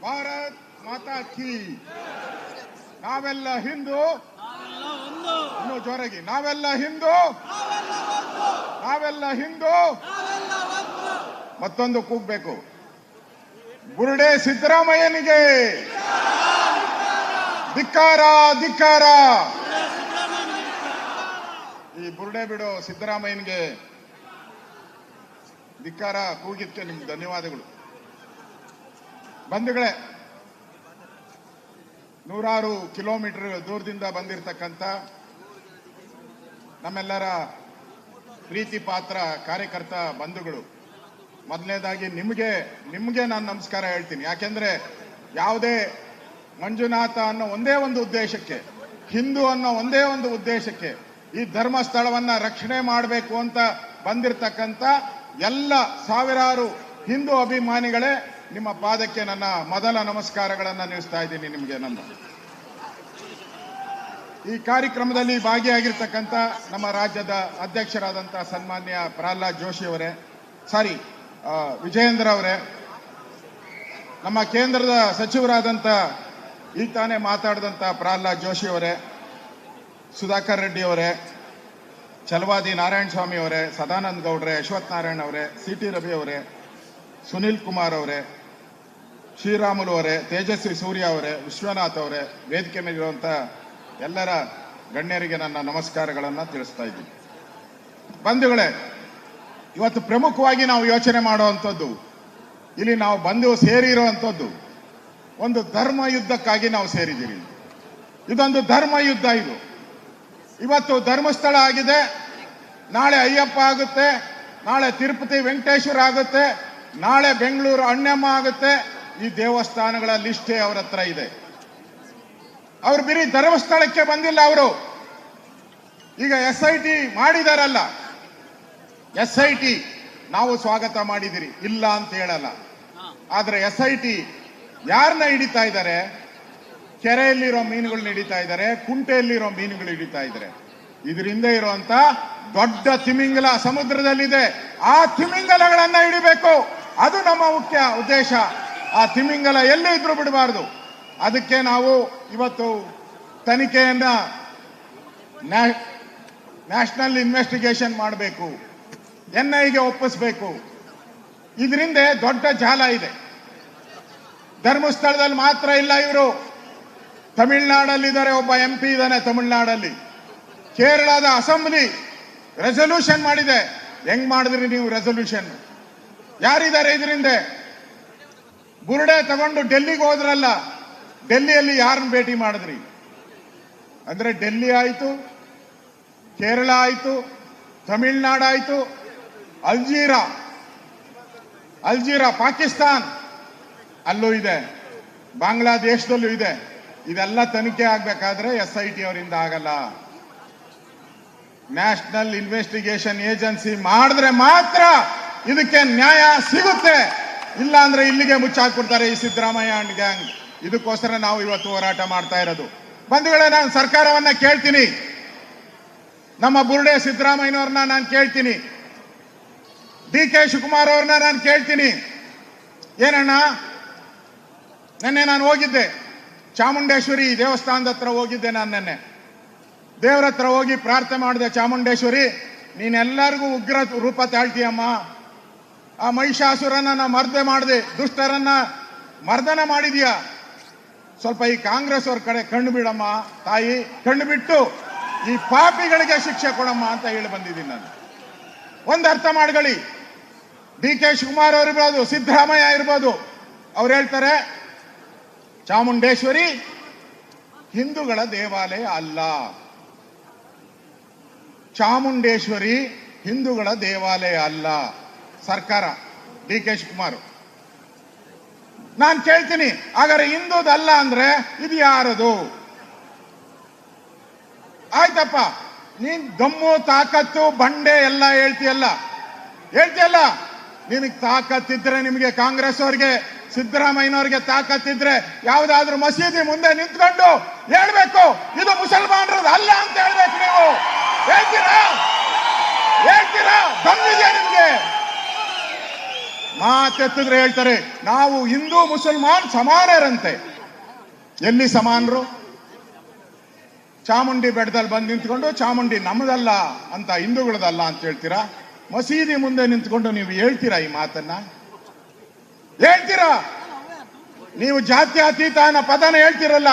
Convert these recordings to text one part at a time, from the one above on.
ಭಾರತ್ ಮಾತಾ ಕಿ. ನಾವೆಲ್ಲ ಹಿಂದೂ, ಇನ್ನೂ ಜೋರಾಗಿ, ನಾವೆಲ್ಲ ಹಿಂದೂ, ನಾವೆಲ್ಲ ಹಿಂದೂ. ಮತ್ತೊಂದು ಕೂಗ್ಬೇಕು, ಬುರುಡೆ ಸಿದ್ದರಾಮಯ್ಯನಿಗೆ ಧಿಕ್ಕಾರ ಧಿಕ್ಕಾರ. ಈ ಬುರುಡೆ ಬಿಡು ಸಿದ್ದರಾಮಯ್ಯನಿಗೆ ಧಿಕ್ಕಾರ ಕೂಗಿದ್ಕೆ ನಿಮ್ಗೆ ಧನ್ಯವಾದಗಳು. ಬಂಧುಗಳೇ, ನೂರಾರು ಕಿಲೋಮೀಟರ್ ದೂರದಿಂದ ಬಂದಿರತಕ್ಕಂಥ ನಮ್ಮೆಲ್ಲರ ಪ್ರೀತಿ ಪಾತ್ರ ಕಾರ್ಯಕರ್ತ ಬಂಧುಗಳು, ಮೊದಲನೇದಾಗಿ ನಿಮಗೆ ನಾನು ನಮಸ್ಕಾರ ಹೇಳ್ತೀನಿ. ಯಾಕೆಂದ್ರೆ ಯಾವುದೇ ಮಂಜುನಾಥ ಅನ್ನೋ ಒಂದೇ ಒಂದು ಉದ್ದೇಶಕ್ಕೆ, ಹಿಂದೂ ಅನ್ನೋ ಒಂದೇ ಒಂದು ಉದ್ದೇಶಕ್ಕೆ ಈ ಧರ್ಮಸ್ಥಳವನ್ನ ರಕ್ಷಣೆ ಮಾಡಬೇಕು ಅಂತ ಬಂದಿರತಕ್ಕಂಥ ಎಲ್ಲ ಸಾವಿರಾರು ಹಿಂದೂ ಅಭಿಮಾನಿಗಳೇ, ನಿಮ್ಮ ಪಾದಕ್ಕೆ ನನ್ನ ಮೊದಲ ನಮಸ್ಕಾರಗಳನ್ನು ತಿಳಿಸ್ತಾ ಇದ್ದೀನಿ. ನಿಮಗೆ ನನ್ನ ಈ ಕಾರ್ಯಕ್ರಮದಲ್ಲಿ ಭಾಗಿಯಾಗಿರ್ತಕ್ಕಂಥ ನಮ್ಮ ರಾಜ್ಯದ ಅಧ್ಯಕ್ಷರಾದಂಥ ಸನ್ಮಾನ್ಯ ಪ್ರಹ್ಲಾದ್ ಜೋಶಿ ಅವರೇ, ವಿಜಯೇಂದ್ರ ಅವರೇ, ನಮ್ಮ ಕೇಂದ್ರದ ಸಚಿವರಾದಂಥ ಈಗ ತಾನೇ ಮಾತಾಡಿದಂಥ ಪ್ರಹ್ಲಾದ್ ಜೋಶಿ ಅವರೇ, ಸುಧಾಕರ್ ರೆಡ್ಡಿ ಅವರೇ, ಛಲವಾದಿ ನಾರಾಯಣ ಸ್ವಾಮಿ ಅವರೇ, ಸದಾನಂದ ಗೌಡ್ರೆ, ಅಶ್ವಥ್ ನಾರಾಯಣ ಅವರೇ, ಸಿ.ಟಿ. ರವಿ ಅವರೇ, ಸುನಿಲ್ ಕುಮಾರ್ ಅವರೇ, ಶ್ರೀರಾಮುಲು ಅವರೇ, ತೇಜಸ್ವಿ ಸೂರ್ಯ ಅವರೇ, ವಿಶ್ವನಾಥ್ ಅವರೇ, ವೇದಿಕೆ ಮೇಲಿರುವಂಥ ಎಲ್ಲರ ಗಣ್ಯರಿಗೆ ನನ್ನ ನಮಸ್ಕಾರಗಳನ್ನು ತಿಳಿಸ್ತಾ ಇದ್ದೀನಿ. ಬಂಧುಗಳೇ, ಇವತ್ತು ಪ್ರಮುಖವಾಗಿ ನಾವು ಯೋಚನೆ ಮಾಡುವಂಥದ್ದು, ಇಲ್ಲಿ ನಾವು ಬಂದು ಸೇರಿರುವಂಥದ್ದು ಒಂದು ಧರ್ಮ ಯುದ್ಧಕ್ಕಾಗಿ ನಾವು ಸೇರಿದ್ದೀರಿ. ಇದೊಂದು ಧರ್ಮ ಯುದ್ಧ. ಇದು ಇವತ್ತು ಧರ್ಮಸ್ಥಳ ಆಗಿದೆ, ನಾಳೆ ಅಯ್ಯಪ್ಪ ಆಗುತ್ತೆ, ನಾಳೆ ತಿರುಪತಿ ವೆಂಕಟೇಶ್ವರ ಆಗುತ್ತೆ, ನಾಳೆ ಬೆಂಗಳೂರು ಅಣ್ಣಮ್ಮ ಆಗುತ್ತೆ. ಈ ದೇವಸ್ಥಾನಗಳ ಲಿಸ್ಟೇ ಅವರ ಹತ್ರ ಇದೆ. ಅವರು ಬರೀ ಧರ್ಮಸ್ಥಳಕ್ಕೆ ಬಂದಿಲ್ಲ. ಅವರು ಈಗ SIT ಮಾಡಿದಾರಲ್ಲ, SIT ನಾವು ಸ್ವಾಗತ ಮಾಡಿದಿರಿ, ಇಲ್ಲ ಅಂತ ಹೇಳಲ್ಲ. ಆದ್ರೆ SIT ಯಾರನ್ನ ಹಿಡಿತಾ ಇದ್ದಾರೆ? ಕೆರೆಯಲ್ಲಿರೋ ಮೀನುಗಳನ್ನ ಹಿಡಿತಾ ಇದ್ದಾರೆ, ಕುಂಟೆಯಲ್ಲಿರೋ ಮೀನುಗಳು ಹಿಡಿತಾ ಇದ್ದಾರೆ. ಇದರಿಂದ ಇರುವಂತ ದೊಡ್ಡ ತಿಮಿಂಗಲ ಸಮುದ್ರದಲ್ಲಿದೆ. ಆ ತಿಮಿಂಗಲಗಳನ್ನ ಹಿಡಿಬೇಕು, ಅದು ನಮ್ಮ ಮುಖ್ಯ ಉದ್ದೇಶ. ಆ ತಿಮಿಂಗಲ ಎಲ್ಲೇ ಇದ್ರೂ ಬಿಡಬಾರ್ದು. ಅದಕ್ಕೆ ನಾವು ಇವತ್ತು ತನಿಖೆಯನ್ನ ನ್ಯಾಷನಲ್ ಇನ್ವೆಸ್ಟಿಗೇಷನ್ ಮಾಡಬೇಕು, NIಗೆ ಒಪ್ಪಿಸಬೇಕು. ಇದರಿಂದ ದೊಡ್ಡ ಜಾಲ ಇದೆ. ಧರ್ಮಸ್ಥಳದಲ್ಲಿ ಮಾತ್ರ ಇಲ್ಲ, ಇವರು ತಮಿಳುನಾಡಲ್ಲಿದ್ದಾರೆ. ಒಬ್ಬ MP ಇದ್ದಾನೆ ತಮಿಳುನಾಡಲ್ಲಿ. ಕೇರಳದ ಅಸೆಂಬ್ಲಿ ರೆಸಲ್ಯೂಷನ್ ಮಾಡಿದೆ. ಹೆಂಗ್ ಮಾಡಿದ್ರಿ ನೀವು ರೆಸಲ್ಯೂಷನ್? ಯಾರಿದ್ದಾರೆ ಇದರಿಂದ? ಬುರುಡೆ ತಗೊಂಡು ಡೆಲ್ಲಿಗೆ ಹೋದ್ರಲ್ಲ, ಡೆಲ್ಲಿಯಲ್ಲಿ ಯಾರನ್ನ ಭೇಟಿ ಮಾಡಿದ್ರಿ? ಅಂದ್ರೆ ಡೆಲ್ಲಿ ಆಯ್ತು, ಕೇರಳ ಆಯ್ತು, ತಮಿಳುನಾಡು ಆಯ್ತು, ಅಲ್ಜೀರಾ ಪಾಕಿಸ್ತಾನ್ ಅಲ್ಲೂ ಇದೆ, ಬಾಂಗ್ಲಾದೇಶದಲ್ಲೂ ಇದೆ. ಇದೆಲ್ಲ ತನಿಖೆ ಆಗ್ಬೇಕಾದ್ರೆ SIT ಅವರಿಂದ ಆಗಲ್ಲ. ನ್ಯಾಷನಲ್ ಇನ್ವೆಸ್ಟಿಗೇಷನ್ ಏಜೆನ್ಸಿ ಮಾಡಿದ್ರೆ ಮಾತ್ರ ಇದಕ್ಕೆ ನ್ಯಾಯ ಸಿಗುತ್ತೆ. ಇಲ್ಲ ಅಂದ್ರೆ ಇಲ್ಲಿಗೆ ಮುಚ್ಚಾಕ್ಬಿಡ್ತಾರೆ ಈ ಸಿದ್ದರಾಮಯ್ಯ ಅಂಡ್ ಗ್ಯಾಂಗ್. ಇದಕ್ಕೋಸ್ಕರ ನಾವು ಇವತ್ತು ಹೋರಾಟ ಮಾಡ್ತಾ ಇರೋದು. ಬಂಧುಗಳೇ, ನಾನು ಸರ್ಕಾರವನ್ನ ಕೇಳ್ತೀನಿ, ನಮ್ಮ ಬುರುಡೆ ಸಿದ್ದರಾಮಯ್ಯನವ್ರನ್ನ ನಾನು ಕೇಳ್ತೀನಿ, DK ಶಿವಕುಮಾರ್ ಅವ್ರನ್ನ ನಾನು ಕೇಳ್ತೀನಿ. ಏನಣ್ಣ, ನೆನ್ನೆ ನಾನು ಹೋಗಿದ್ದೆ ಚಾಮುಂಡೇಶ್ವರಿ ದೇವಸ್ಥಾನದ ಹತ್ರ ಹೋಗಿದ್ದೆ. ನಾನು ನೆನ್ನೆ ದೇವರ ಹತ್ರ ಹೋಗಿ ಪ್ರಾರ್ಥನೆ ಮಾಡಿದೆ, ಚಾಮುಂಡೇಶ್ವರಿ ನೀನೆಲ್ಲರಿಗೂ ಉಗ್ರ ರೂಪ ತಾಳ್ತೀಯಮ್ಮ, ಆ ಮಹಿಷಾಸುರನ್ನ ಮರ್ದೆ ಮಾಡಿದೆ, ದುಷ್ಟರನ್ನ ಮರ್ದನ ಮಾಡಿದೀಯ, ಸ್ವಲ್ಪ ಈ ಕಾಂಗ್ರೆಸ್ ಅವ್ರ ಕಡೆ ಕಣ್ಣು ಬಿಡಮ್ಮ ತಾಯಿ, ಕಣ್ಣು ಬಿಟ್ಟು ಈ ಪಾಪಿಗಳಿಗೆ ಶಿಕ್ಷೆ ಕೊಡಮ್ಮ ಅಂತ ಹೇಳಿ ಬಂದಿದ್ದೀನಿ ನಾನು. ಒಂದು ಅರ್ಥ ಮಾಡ್ಕೊಳ್ಳಿ, DK ಶಿವಕುಮಾರ್ ಅವರು ಇರ್ಬೋದು, ಸಿದ್ದರಾಮಯ್ಯ ಇರ್ಬೋದು, ಅವ್ರು ಹೇಳ್ತಾರೆ ಚಾಮುಂಡೇಶ್ವರಿ ಹಿಂದೂಗಳ ದೇವಾಲಯ ಅಲ್ಲ. ಚಾಮುಂಡೇಶ್ವರಿ ಹಿಂದೂಗಳ ದೇವಾಲಯ ಅಲ್ಲ. ಸರ್ಕಾರ, DK ಶಿವಕುಮಾರ್. ನಾನು ಕೇಳ್ತೀನಿ, ಹಾಗಾದ್ರೆ ಹಿಂದೂದಲ್ಲ ಅಂದ್ರೆ ಇದು ಯಾರದು? ಆಯ್ತಪ್ಪ, ನೀನ್ ದಮ್ಮು ತಾಕತ್ತು ಬಂಡೆ ಎಲ್ಲ ಹೇಳ್ತೀಯಲ್ಲ, ನಿನಗೆ ತಾಕತ್ತಿದ್ರೆ, ನಿಮಗೆ ಕಾಂಗ್ರೆಸ್ ಅವ್ರಿಗೆ ಸಿದ್ದರಾಮಯ್ಯನವ್ರಿಗೆ ತಾಕತ್ತಿದ್ರೆ ಯಾವ್ದಾದ್ರು ಮಸೀದಿ ಮುಂದೆ ನಿಂತ್ಕೊಂಡು ಹೇಳ್ಬೇಕು ಇದು ಮುಸಲ್ಮಾನರದ್ದು ಅಲ್ಲ ಅಂತ ಹೇಳ್ಬೇಕು. ನೀವು ಹೇಳ್ತೀರಾ? ದಮ್ಮಿದೆ ನಿಮ್ಗೆ? ಮಾತೆತ್ತಿದ್ರೆ ಹೇಳ್ತಾರೆ ನಾವು ಹಿಂದೂ ಮುಸಲ್ಮಾನ್ ಸಮಾನರಂತೆ. ಎಲ್ಲಿ ಸಮಾನರು? ಚಾಮುಂಡಿ ಬೆಟ್ಟದಲ್ಲಿ ಬಂದು ನಿಂತ್ಕೊಂಡು ಚಾಮುಂಡಿ ನಮ್ಮದಲ್ಲ ಅಂತ, ಹಿಂದೂಗಳದಲ್ಲ ಅಂತ ಹೇಳ್ತೀರಾ? ಮಸೀದಿ ಮುಂದೆ ನಿಂತ್ಕೊಂಡು ನೀವು ಹೇಳ್ತೀರಾ ಈ ಮಾತನ್ನ? ಹೇಳ್ತೀರಾ? ನೀವು ಜಾತ್ಯತೀತ ಅನ್ನೋ ಪದನ ಹೇಳ್ತಿರಲ್ಲ.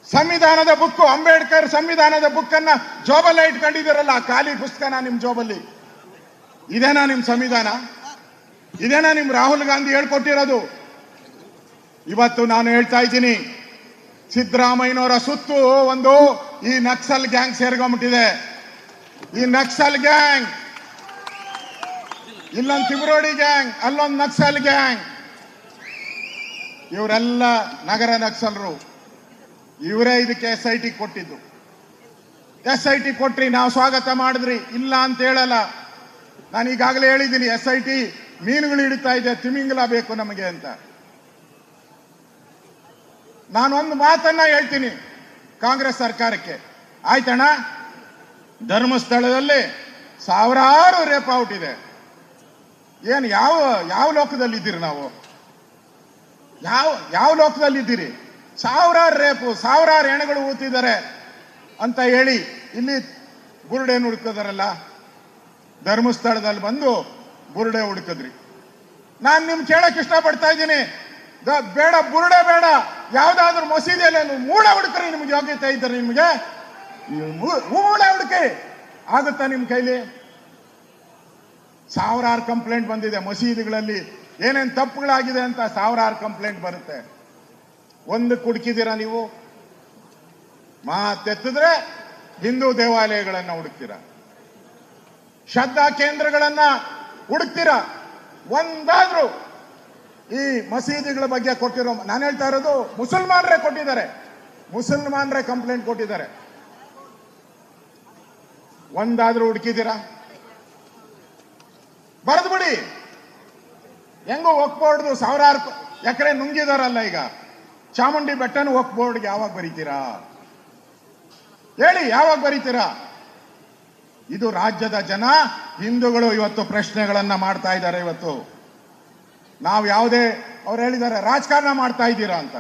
ಸಂವಿಧಾನದ ಬುಕ್, ಅಂಬೇಡ್ಕರ್ ಸಂವಿಧಾನದ ಬುಕ್ ಅನ್ನ ಜೋಬಲ್ಲ ಇಟ್ಕೊಂಡಿದ್ದೀರಲ್ಲ, ಖಾಲಿ ಪುಸ್ತಕನ ನಿಮ್ ಜೋಬಲ್ಲಿ. ಇದೇನಾ ನಿಮ್ ಸಂವಿಧಾನ? ಇದೇನಾ ನಿಮ್ ರಾಹುಲ್ ಗಾಂಧಿ ಹೇಳ್ಕೊಟ್ಟಿರೋದು? ಇವತ್ತು ನಾನು ಹೇಳ್ತಾ ಇದ್ದೀನಿ, ಸಿದ್ದರಾಮಯ್ಯನವರ ಸುತ್ತು ಒಂದು ಈ ನಕ್ಸಲ್ ಗ್ಯಾಂಗ್ ಸೇರ್ಕೊಂಡ್ಬಿಟ್ಟಿದೆ. ಈ ನಕ್ಸಲ್ ಗ್ಯಾಂಗ್, ಇಲ್ಲೊಂದು ತಿಬ್ರೋಡಿ ಗ್ಯಾಂಗ್, ಅಲ್ಲೊಂದು ನಕ್ಸಲ್ ಗ್ಯಾಂಗ್. ಇವರೆಲ್ಲ ನಗರ ನಕ್ಸಲರು. ಇವರೇ ಇದಕ್ಕೆ SIT ಕೊಟ್ಟಿದ್ದು. SIT ಕೊಟ್ರಿ, ನಾವು ಸ್ವಾಗತ ಮಾಡಿದ್ರಿ, ಇಲ್ಲ ಅಂತ ಹೇಳಲ್ಲ. ನಾನು ಈಗಾಗಲೇ ಹೇಳಿದ್ದೀನಿ, SIT ಮೀನುಗಳು ಹಿಡಿತಾ ಇದೆ, ತಿಮಿಂಗಲ ಬೇಕು ನಮಗೆ ಅಂತ. ನಾನೊಂದು ಮಾತನ್ನ ಹೇಳ್ತೀನಿ ಕಾಂಗ್ರೆಸ್ ಸರ್ಕಾರಕ್ಕೆ. ಆಯ್ತಣ್ಣ, ಧರ್ಮಸ್ಥಳದಲ್ಲಿ ಸಾವಿರಾರು ರೇಪ್ ಔಟ್ ಇದೆ. ಏನು ಯಾವ ಲೋಕದಲ್ಲಿ ಇದ್ದೀರಿ? ನಾವು ಯಾವ ಲೋಕದಲ್ಲಿ ಇದ್ದೀರಿ? ಸಾವಿರಾರು ರೇಪು, ಸಾವಿರಾರು ಹೆಣಗಳು ಊತಿದ್ದಾರೆ ಅಂತ ಹೇಳಿ ಇಲ್ಲಿ ಬುರುಡೆಯನ್ನು ಹುಡುಕಿದಾರಲ್ಲ. ಧರ್ಮಸ್ಥಳದಲ್ಲಿ ಬಂದು ಬುರುಡೆ ಹುಡುಕಿದ್ರಿ. ನಾನು ನಿಮ್ ಕೇಳಕ್ ಇಷ್ಟಪಡ್ತಾ ಇದ್ದೀನಿ, ಬೇಡ ಬುರುಡೆ ಬೇಡ, ಯಾವ್ದಾದ್ರು ಮಸೀದಿಯಲ್ಲಿ ಮೂಳೆ ಹುಡುಕ್ರಿ. ನಿಮ್ಗೆ ಯೋಗ್ಯತೆ ಇದ್ದಾರೆ, ನಿಮ್ಗೆ ಮೂಳೆ ಹುಡುಕಿ ಆಗುತ್ತಾ ನಿಮ್ ಕೈಲಿ? ಸಾವಿರಾರು ಕಂಪ್ಲೇಂಟ್ ಬಂದಿದೆ ಮಸೀದಿಗಳಲ್ಲಿ, ಏನೇನ್ ತಪ್ಪುಗಳಾಗಿದೆ ಅಂತ ಸಾವಿರಾರು ಕಂಪ್ಲೇಂಟ್ ಬರುತ್ತೆ. ಒಂದು ಕುಡುಕಿದ್ದೀರಾ ನೀವು? ಮಾತೆತ್ತಿದ್ರೆ ಹಿಂದೂ ದೇವಾಲಯಗಳನ್ನ ಹುಡುಕ್ತೀರಾ, ಶ್ರದ್ಧಾ ಕೇಂದ್ರಗಳನ್ನ ಹುಡುಕ್ತೀರಾ. ಒಂದಾದ್ರೂ ಈ ಮಸೀದಿಗಳ ಬಗ್ಗೆ ಕೊಟ್ಟಿರೋ, ನಾನು ಹೇಳ್ತಾ ಇರೋದು ಮುಸಲ್ಮಾನರೇ ಕೊಟ್ಟಿದ್ದಾರೆ, ಮುಸಲ್ಮಾನರೇ ಕಂಪ್ಲೇಂಟ್ ಕೊಟ್ಟಿದ್ದಾರೆ. ಒಂದಾದ್ರೂ ಹುಡುಕಿದ್ದೀರಾ? ಬರೆದು ಬಿಡಿ. ಹೆಂಗೋ ವಕ್ಫ್ ಬೋರ್ಡ್ ಸಾವಿರಾರು ಎಕರೆ ನುಂಗಿದಾರಲ್ಲ ಈಗ, ಚಾಮುಂಡಿ ಬೆಟ್ಟನ ವಕ್ಫ್ ಬೋರ್ಡ್ಗೆ ಯಾವಾಗ ಬರೀತೀರಾ? ಹೇಳಿ, ಯಾವಾಗ ಬರೀತೀರಾ? ಇದು ರಾಜ್ಯದ ಜನ, ಹಿಂದೂಗಳು ಇವತ್ತು ಪ್ರಶ್ನೆಗಳನ್ನ ಮಾಡ್ತಾ ಇದ್ದಾರೆ. ಇವತ್ತು ನಾವು ಯಾವುದೇ, ಅವ್ರು ಹೇಳಿದ್ದಾರೆ ರಾಜಕಾರಣ ಮಾಡ್ತಾ ಇದ್ದೀರಾ ಅಂತ.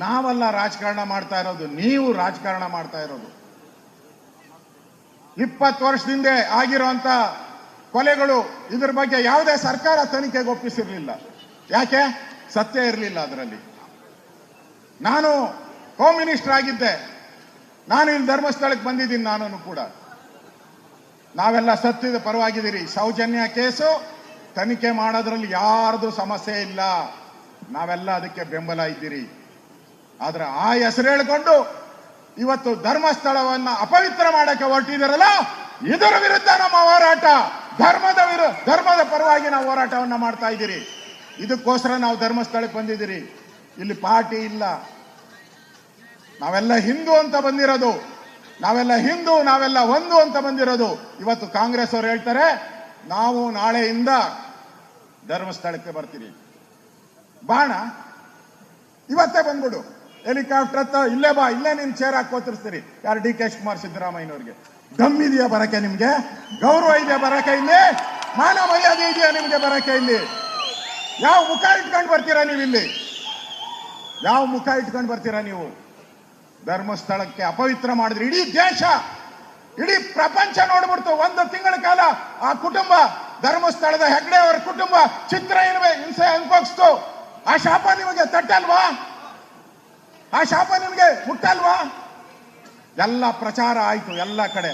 ನಾವೆಲ್ಲ ರಾಜಕಾರಣ ಮಾಡ್ತಾ ಇರೋದು, ನೀವು ರಾಜಕಾರಣ ಮಾಡ್ತಾ ಇರೋದು. 20 ವರ್ಷದಿಂದ ಆಗಿರುವಂತ ಕೊಲೆಗಳು, ಇದ್ರ ಬಗ್ಗೆ ಯಾವುದೇ ಸರ್ಕಾರ ತನಿಖೆಗೆ ಒಪ್ಪಿಸಿರ್ಲಿಲ್ಲ. ಯಾಕೆ? ಸತ್ಯ ಇರಲಿಲ್ಲ ಅದರಲ್ಲಿ. ನಾನು ಹೋಮ್ ಮಿನಿಸ್ಟರ್ ಆಗಿದ್ದೆ, ನಾನು ಇಲ್ಲಿ ಧರ್ಮಸ್ಥಳಕ್ಕೆ ಬಂದಿದ್ದೀನಿ, ನಾನು ಕೂಡ. ನಾವೆಲ್ಲ ಸತ್ಯದ ಪರವಾಗಿದ್ದೀರಿ. ಸೌಜನ್ಯ ಕೇಸು ತನಿಖೆ ಮಾಡೋದ್ರಲ್ಲಿ ಯಾರ್ದು ಸಮಸ್ಯೆ ಇಲ್ಲ, ನಾವೆಲ್ಲ ಅದಕ್ಕೆ ಬೆಂಬಲ ಇದ್ದೀರಿ. ಆದ್ರೆ ಆ ಹೆಸರು ಹೇಳಿಕೊಂಡು ಇವತ್ತು ಧರ್ಮಸ್ಥಳವನ್ನ ಅಪವಿತ್ರ ಮಾಡಕ್ಕೆ ಹೊರಟಿದಾರಲ್ಲ, ಇದರ ವಿರುದ್ಧ ನಮ್ಮ ಹೋರಾಟ. ಧರ್ಮದ ಪರವಾಗಿ ನಾವು ಹೋರಾಟವನ್ನ ಮಾಡ್ತಾ ಇದ್ದೀರಿ. ಇದಕ್ಕೋಸ್ಕರ ನಾವು ಧರ್ಮಸ್ಥಳಕ್ಕೆ ಬಂದಿದ್ದೀರಿ. ಇಲ್ಲಿ ಪಾರ್ಟಿ ಇಲ್ಲ, ನಾವೆಲ್ಲ ಹಿಂದೂ ಅಂತ ಬಂದಿರೋದು, ನಾವೆಲ್ಲ ಹಿಂದೂ, ನಾವೆಲ್ಲ ಒಂದು ಅಂತ ಬಂದಿರೋದು. ಇವತ್ತು ಕಾಂಗ್ರೆಸ್ ಅವರು ಹೇಳ್ತಾರೆ ನಾವು ನಾಳೆಯಿಂದ ಧರ್ಮಸ್ಥಳಕ್ಕೆ ಬರ್ತೀರಿ. ಬಾಣ, ಇವತ್ತೇ ಬಂದ್ಬಿಡು, ಹೆಲಿಕಾಪ್ಟರ್ ಹತ್ತ ಇಲ್ಲೇ ಬಾ, ಇಲ್ಲೇ ನಿನ್ ಚೇರ್ ಹಾಕೋತಿರ್ತೀರಿ. ಯಾರು? DK ಶಿವಕುಮಾರ್, ಸಿದ್ದರಾಮಯ್ಯನವ್ರಿಗೆ ದಮ್ ಇದೆಯಾ ಬರಕ್ಕೆ? ನಿಮ್ಗೆ ಗೌರವ ಇದೆಯಾ ಬರಕ್ಕೆ? ಇಲ್ಲಿ ಮಾನ ಮರ್ಯಾದೆ ಇದೆಯಾ ನಿಮ್ಗೆ ಬರಕ್ಕೆ? ಇಲ್ಲಿ ಯಾವ ಮುಖ ಇಟ್ಕೊಂಡು ಬರ್ತೀರಾ ನೀವು? ಇಲ್ಲಿ ಯಾವ ಮುಖ ಇಟ್ಕೊಂಡು ಬರ್ತೀರಾ ನೀವು? ಧರ್ಮಸ್ಥಳಕ್ಕೆ ಅಪವಿತ್ರ ಮಾಡಿದ್ರಿ. ಇಡೀ ದೇಶ, ಇಡೀ ಪ್ರಪಂಚ ನೋಡ್ಬಿಡ್ತು. 1 ತಿಂಗಳ ಕಾಲ ಆ ಕುಟುಂಬ, ಧರ್ಮಸ್ಥಳದ ಹೆಗ್ಡೆ ಅವರ ಕುಟುಂಬ ಚಿತ್ರ ಹಿಂಸೆ ಅನುಭವಿಸ್ತು. ಆ ಶಾಪ ನಿಮಗೆ ತಟ್ಟಲ್ವಾ? ಆ ಶಾಪ ನಿಮಗೆ ಮುಟ್ಟಲ್ವಾ? ಎಲ್ಲ ಪ್ರಚಾರ ಆಯ್ತು ಎಲ್ಲ ಕಡೆ.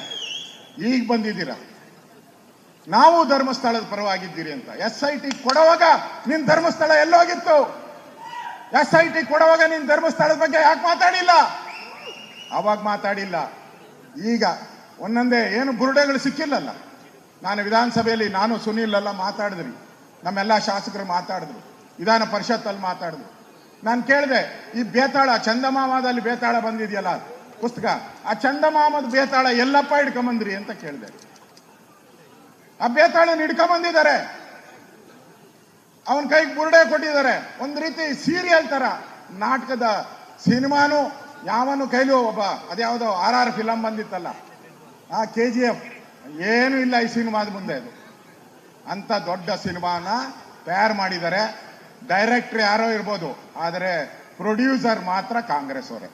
ಈಗ ಬಂದಿದ್ದೀರಾ ನಾವು ಧರ್ಮಸ್ಥಳದ ಪರವಾಗಿದ್ದೀರಿ ಅಂತ. SIT ಕೊಡುವಾಗ ನಿನ್ ಧರ್ಮಸ್ಥಳ ಎಲ್ಲೋಗಿತ್ತು? SIT ಕೊಡುವಾಗ ನಿನ್ ಧರ್ಮಸ್ಥಳದ ಬಗ್ಗೆ ಯಾಕೆ ಮಾತಾಡಿಲ್ಲ? ಅವಾಗ ಮಾತಾಡಿಲ್ಲ. ಈಗ ಒಂದೊಂದೇ ಏನು ಬುರುಡೆಗಳು ಸಿಕ್ಕಿಲ್ಲಲ್ಲ. ನಾನು ವಿಧಾನಸಭೆಯಲ್ಲಿ, ನಾನು ಸುನೀಲ್ ಎಲ್ಲ ಮಾತಾಡಿದ್ರಿ, ನಮ್ಮೆಲ್ಲ ಶಾಸಕರು ಮಾತಾಡಿದ್ರು, ವಿಧಾನ ಪರಿಷತ್ತಲ್ಲಿ ಮಾತಾಡಿದ್ರು. ನಾನು ಕೇಳಿದೆ, ಈ ಬೇತಾಳ ಚಂದಮಾಮದಲ್ಲಿ ಬೇತಾಳ ಬಂದಿದೆಯಲ್ಲ ಪುಸ್ತಕ, ಆ ಚಂದಮಾಮದ ಬೇತಾಳ ಎಲ್ಲಪ್ಪ ಹಿಡ್ಕೊಂಬಂದ್ರಿ ಅಂತ ಕೇಳಿದೆ. ಆ ಬೇತಾಳನ ಹಿಡ್ಕೊಂಬಂದಿದ್ದಾರೆ, ಅವನ ಕೈಗೆ ಬುರುಡೆ ಕೊಟ್ಟಿದ್ದಾರೆ. ಒಂದು ರೀತಿ ಸೀರಿಯಲ್ ತರ, ನಾಟಕದ ಸಿನಿಮಾನು ಯಾವನು ಕೈಲೂ ಒಬ್ಬ, ಅದ್ಯಾವುದೋ RR ಫಿಲಂ ಬಂದಿತ್ತಲ್ಲ, ಆ KGF, ಏನು ಇಲ್ಲ ಈ ಸಿನಿಮಾದ ಮುಂದೆ. ಅದು ಅಂತ ದೊಡ್ಡ ಸಿನಿಮಾನ ತಯಾರು ಮಾಡಿದ್ದಾರೆ. ಡೈರೆಕ್ಟರ್ ಯಾರೋ ಇರ್ಬೋದು, ಆದರೆ ಪ್ರೊಡ್ಯೂಸರ್ ಮಾತ್ರ ಕಾಂಗ್ರೆಸ್ ಅವರೇ.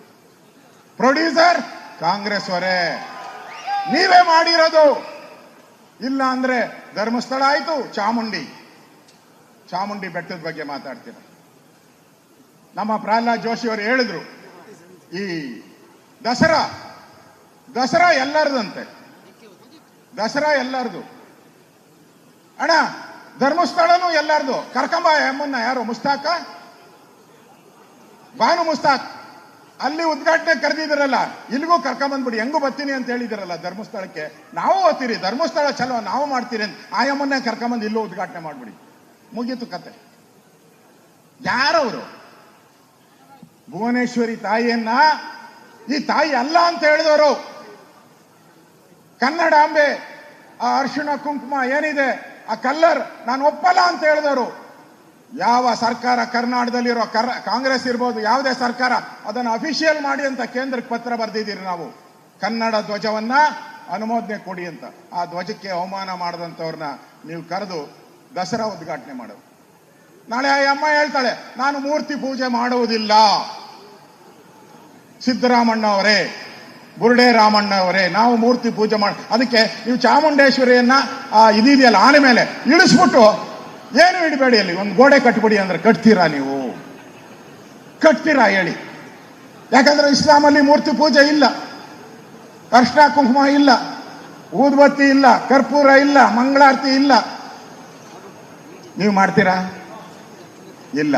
ಪ್ರೊಡ್ಯೂಸರ್ ಕಾಂಗ್ರೆಸ್ ಅವರೇ. ನೀವೇ ಮಾಡಿರೋದು. ಇಲ್ಲ ಅಂದ್ರೆ ಧರ್ಮಸ್ಥಳ ಆಯ್ತು, ಚಾಮುಂಡಿ ಬೆಟ್ಟದ ಬಗ್ಗೆ ಮಾತಾಡ್ತೀರ. ನಮ್ಮ ಪ್ರಹ್ಲಾದ್ ಜೋಶಿ ಅವರು ಹೇಳಿದ್ರು, ಈ ದಸರಾ ಎಲ್ಲರದಂತೆ, ದಸರಾ ಎಲ್ಲರದು ಅಣ್ಣ, ಧರ್ಮಸ್ಥಳನೂ ಎಲ್ಲರದು. ಕರ್ಕಂಬ ಎಮ್ಮನ್ನ ಯಾರು, ಬಾನು ಮುಸ್ತಾಕ್ ಅಲ್ಲಿ ಉದ್ಘಾಟನೆ ಕರೆದಿದ್ದೀರಲ್ಲ, ಇಲ್ಲಿಗೂ ಕರ್ಕೊಂಬಂದ್ಬಿಡಿ, ಹೆಂಗೂ ಬರ್ತೀನಿ ಅಂತ ಹೇಳಿದಿರಲ್ಲ ಧರ್ಮಸ್ಥಳಕ್ಕೆ. ನಾವು ಓದ್ತೀರಿ, ಧರ್ಮಸ್ಥಳ ಚಲೋ ನಾವು ಮಾಡ್ತೀರಿ ಅಂತ ಆ ಎಮ್ಮನ್ನೇ ಕರ್ಕೊಂಬಂದು ಇಲ್ಲೂ ಉದ್ಘಾಟನೆ ಮಾಡ್ಬಿಡಿ, ಮುಗೀತು ಕತೆ. ಯಾರವರು? ಭುವನೇಶ್ವರಿ ತಾಯಿಯನ್ನ ಈ ತಾಯಿ ಅಲ್ಲ ಅಂತ ಹೇಳಿದವರು. ಕನ್ನಡಾಂಬೆ ಆ ಅರಿಶಿಣ ಕುಂಕುಮ ಏನಿದೆ, ಆ ಕಲ್ಲರ್ ನಾನು ಒಪ್ಪಲ್ಲ ಅಂತ ಹೇಳಿದವರು. ಯಾವ ಸರ್ಕಾರ ಕರ್ನಾಟಕದಲ್ಲಿರೋ ಕಾಂಗ್ರೆಸ್ ಇರ್ಬೋದು, ಯಾವುದೇ ಸರ್ಕಾರ ಅದನ್ನು ಅಫಿಷಿಯಲ್ ಮಾಡಿ ಅಂತ ಕೇಂದ್ರಕ್ಕೆ ಪತ್ರ ಬರೆದಿದ್ದೀರಿ ನಾವು. ಕನ್ನಡ ಧ್ವಜವನ್ನ ಅನುಮೋದನೆ ಕೊಡಿ ಅಂತ. ಆ ಧ್ವಜಕ್ಕೆ ಅವಮಾನ ಮಾಡದಂತವ್ರನ್ನ ನೀವು ಕರೆದು ದಸರಾ ಉದ್ಘಾಟನೆ ಮಾಡೋದು. ನಾಳೆ ಆ ಅಮ್ಮ ಹೇಳ್ತಾಳೆ, ನಾನು ಮೂರ್ತಿ ಪೂಜೆ ಮಾಡುವುದಿಲ್ಲ. ಸಿದ್ದರಾಮಣ್ಣ ಅವರೇ, ಬುರುಡೆ ರಾಮಣ್ಣ ಅವರೇ, ನಾವು ಮೂರ್ತಿ ಪೂಜೆ ಅದಕ್ಕೆ ನೀವು ಚಾಮುಂಡೇಶ್ವರಿಯನ್ನ ಇದೆಯಲ್ಲ ಆನೆ ಮೇಲೆ ಇಳಿಸ್ಬಿಟ್ಟು ಏನು ಇಡಬೇಡಿ, ಅಲ್ಲಿ ಒಂದು ಗೋಡೆ ಕಟ್ಬಿಡಿ ಅಂದ್ರೆ ಕಟ್ತೀರಾ? ನೀವು ಕಟ್ತೀರಾ ಹೇಳಿ? ಯಾಕಂದ್ರೆ ಇಸ್ಲಾಮಲ್ಲಿ ಮೂರ್ತಿ ಪೂಜೆ ಇಲ್ಲ, ಅರ್ಶಿನ ಕುಂಕುಮ ಇಲ್ಲ, ಊದ್ಬತ್ತಿ ಇಲ್ಲ, ಕರ್ಪೂರ ಇಲ್ಲ, ಮಂಗಳಾರತಿ ಇಲ್ಲ. ನೀವು ಮಾಡ್ತೀರಾ? ಇಲ್ಲ.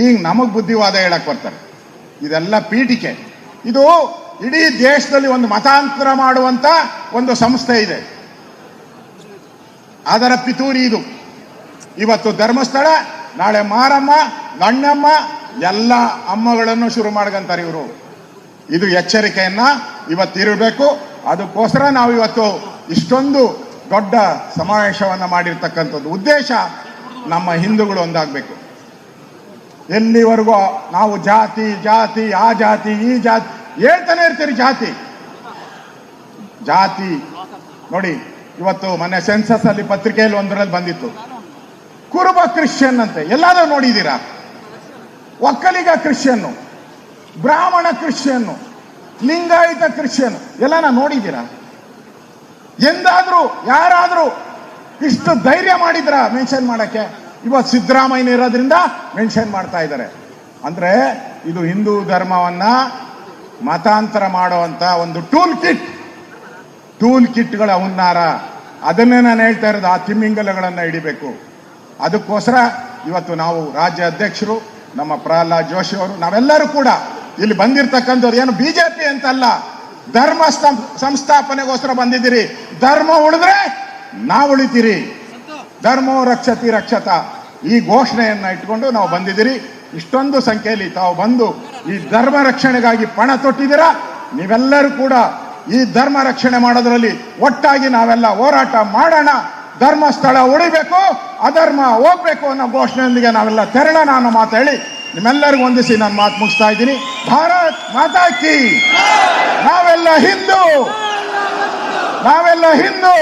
ಈಗ ನಮಗ್ ಬುದ್ಧಿವಾದ ಹೇಳಕ್ ಬರ್ತಾರೆ. ಇದೆಲ್ಲ ಪೀಠಿಕೆ. ಇದು ಇಡೀ ದೇಶದಲ್ಲಿ ಒಂದು ಮತಾಂತರ ಮಾಡುವಂತ ಒಂದು ಸಂಸ್ಥೆ ಇದೆ, ಅದರ ಪಿತೂರಿ ಇದು. ಇವತ್ತು ಧರ್ಮಸ್ಥಳ, ನಾಳೆ ಮಾರಮ್ಮ, ಗಣ್ಣಮ್ಮ, ಎಲ್ಲ ಅಮ್ಮಗಳನ್ನು ಶುರು ಮಾಡ್ಕಂತಾರೆ ಇವರು. ಇದು ಎಚ್ಚರಿಕೆಯನ್ನ ಇವತ್ತಿರಬೇಕು. ಅದಕ್ಕೋಸ್ಕರ ನಾವು ಇವತ್ತು ಇಷ್ಟೊಂದು ದೊಡ್ಡ ಸಮಾವೇಶವನ್ನ ಮಾಡಿರ್ತಕ್ಕಂಥದ್ದು. ಉದ್ದೇಶ ನಮ್ಮ ಹಿಂದೂಗಳು ಒಂದಾಗಬೇಕು. ಎಲ್ಲಿವರೆಗೂ ನಾವು ಜಾತಿ ಆ ಜಾತಿ ಈ ಜಾತಿ ಹೇಳ್ತಾನೆ ಇರ್ತೀರಿ. ಜಾತಿ ನೋಡಿ, ಇವತ್ತು ಮೊನ್ನೆ ಸೆನ್ಸಸ್ ಅಲ್ಲಿ ಪತ್ರಿಕೆಯಲ್ಲಿ ಒಂದರಲ್ಲಿ ಬಂದಿತ್ತು, ಕುರುಬ ಕ್ರಿಶ್ಚಿಯನ್ ಅಂತೆ. ಎಲ್ಲಾದ್ರೂ ನೋಡಿದ್ದೀರಾ? ಒಕ್ಕಲಿಗ ಕ್ರಿಶ್ಚಿಯನ್ನು, ಬ್ರಾಹ್ಮಣ ಕ್ರಿಶ್ಚಿಯನ್ನು, ಲಿಂಗಾಯತ ಕ್ರಿಶ್ಚಿಯನ್ ಎಲ್ಲಾನ ನೋಡಿದ್ದೀರಾ? ಎಂದಾದ್ರೂ ಯಾರಾದ್ರೂ ಇಷ್ಟು ಧೈರ್ಯ ಮಾಡಿದ್ರ ಮೆನ್ಷನ್ ಮಾಡಕ್ಕೆ? ಇವತ್ತು ಸಿದ್ದರಾಮಯ್ಯ ಇರೋದ್ರಿಂದ ಮೆನ್ಷನ್ ಮಾಡ್ತಾ ಇದ್ದಾರೆ. ಅಂದ್ರೆ ಇದು ಹಿಂದೂ ಧರ್ಮವನ್ನ ಮತಾಂತರ ಮಾಡುವಂತ ಒಂದು ಟೂಲ್ ಕಿಟ್ಗಳ ಹುನ್ನಾರ. ಅದನ್ನೇ ನಾನು ಹೇಳ್ತಾ ಇರೋದು, ಆ ತಿಮ್ಮಿಂಗಲಗಳನ್ನ ಹಿಡಿಬೇಕು. ಅದಕ್ಕೋಸ್ಕರ ಇವತ್ತು ನಾವು ರಾಜ್ಯ ಅಧ್ಯಕ್ಷರು ನಮ್ಮ ಪ್ರಹ್ಲಾದ್ ಜೋಶಿ ಅವರು, ನಾವೆಲ್ಲರೂ ಕೂಡ ಇಲ್ಲಿ ಬಂದಿರತಕ್ಕಂಥವ್ರು ಏನು ಬಿಜೆಪಿ ಅಂತಲ್ಲ, ಧರ್ಮ ಸಂಸ್ಥಾಪನೆಗೋಸ್ಕರ ಬಂದಿದ್ದೀರಿ. ಧರ್ಮ ಉಳಿದ್ರೆ ನಾವು ಉಳಿತೀರಿ. ಧರ್ಮೋ ರಕ್ಷತಿ ರಕ್ಷತ, ಈ ಘೋಷಣೆಯನ್ನ ಇಟ್ಕೊಂಡು ನಾವು ಬಂದಿದ್ದೀರಿ. ಇಷ್ಟೊಂದು ಸಂಖ್ಯೆಯಲ್ಲಿ ತಾವು ಬಂದು ಈ ಧರ್ಮ ರಕ್ಷಣೆಗಾಗಿ ಪಣ ತೊಟ್ಟಿದ್ದೀರಾ. ನೀವೆಲ್ಲರೂ ಕೂಡ ಈ ಧರ್ಮ ರಕ್ಷಣೆ ಮಾಡೋದ್ರಲ್ಲಿ ಒಟ್ಟಾಗಿ ನಾವೆಲ್ಲ ಹೋರಾಟ ಮಾಡೋಣ. ಧರ್ಮಸ್ಥಳ ಉಳಿಬೇಕು, ಅಧರ್ಮ ಹೋಗ್ಬೇಕು ಅನ್ನೋ ಘೋಷಣೆಯೊಂದಿಗೆ ನಾವೆಲ್ಲ ತೆರಳೋಣ ಅನ್ನೋ ಮಾತು ಹೇಳಿ ನಿಮ್ಮೆಲ್ಲರಿಗೂ ವಂದಿಸಿ ನಾನು ಮಾತು ಮುಗಿಸ್ತಾ ಇದ್ದೀನಿ. ಭಾರತ್ ಮಾತಾ ಕಿ. ನಾವೆಲ್ಲ ಹಿಂದೂ.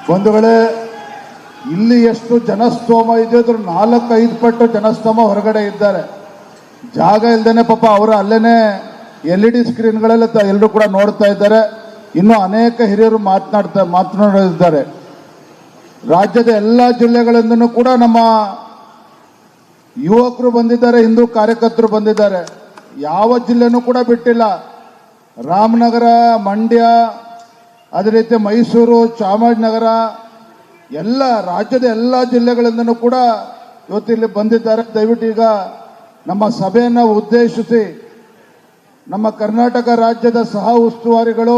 ಬಂಧುಗಳೇ, ಇಲ್ಲಿ ಎಷ್ಟು ಜನಸ್ತೋಮ ಇದೆ ಅದ್ರ 4-5 ಪಟ್ಟು ಜನಸ್ತೋಮ ಹೊರಗಡೆ ಇದ್ದಾರೆ. ಜಾಗ ಇಲ್ದೇನೆ ಪಾಪ ಅವರು ಅಲ್ಲೇನೆ LED ಸ್ಕ್ರೀನ್ಗಳೆಲ್ಲ ಎಲ್ಲರೂ ಕೂಡ ನೋಡ್ತಾ ಇದ್ದಾರೆ. ಇನ್ನು ಅನೇಕ ಹಿರಿಯರು ಮಾತನಾಡಿದ್ದಾರೆ. ರಾಜ್ಯದ ಎಲ್ಲ ಜಿಲ್ಲೆಗಳಿಂದನೂ ಕೂಡ ನಮ್ಮ ಯುವಕರು ಬಂದಿದ್ದಾರೆ, ಹಿಂದೂ ಕಾರ್ಯಕರ್ತರು ಬಂದಿದ್ದಾರೆ. ಯಾವ ಜಿಲ್ಲೆನೂ ಕೂಡ ಬಿಟ್ಟಿಲ್ಲ. ರಾಮನಗರ, ಮಂಡ್ಯ, ಅದೇ ರೀತಿ ಮೈಸೂರು, ಚಾಮರಾಜನಗರ, ಎಲ್ಲ ರಾಜ್ಯದ ಎಲ್ಲ ಜಿಲ್ಲೆಗಳಿಂದನೂ ಕೂಡ ಇವತ್ತಿಲ್ಲಿ ಬಂದಿದ್ದಾರೆ. ದಯವಿಟ್ಟು ಈಗ ನಮ್ಮ ಸಭೆಯನ್ನು ಉದ್ದೇಶಿಸಿ ನಮ್ಮ ಕರ್ನಾಟಕ ರಾಜ್ಯದ ಸಹ ಉಸ್ತುವಾರಿಗಳು,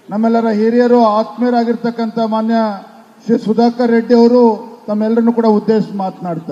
ನಮ್ಮೆಲ್ಲರ ಹಿರಿಯರು, ಆತ್ಮೀಯರಾಗಿರ್ತಕ್ಕಂಥ ಮಾನ್ಯ ಶ್ರೀ ಸುಧಾಕರ್ ರೆಡ್ಡಿ ಅವರು ತಮ್ಮೆಲ್ಲರನ್ನು ಕೂಡ ಉದ್ದೇಶಿಸಿ ಮಾತನಾಡ್ತಾರೆ.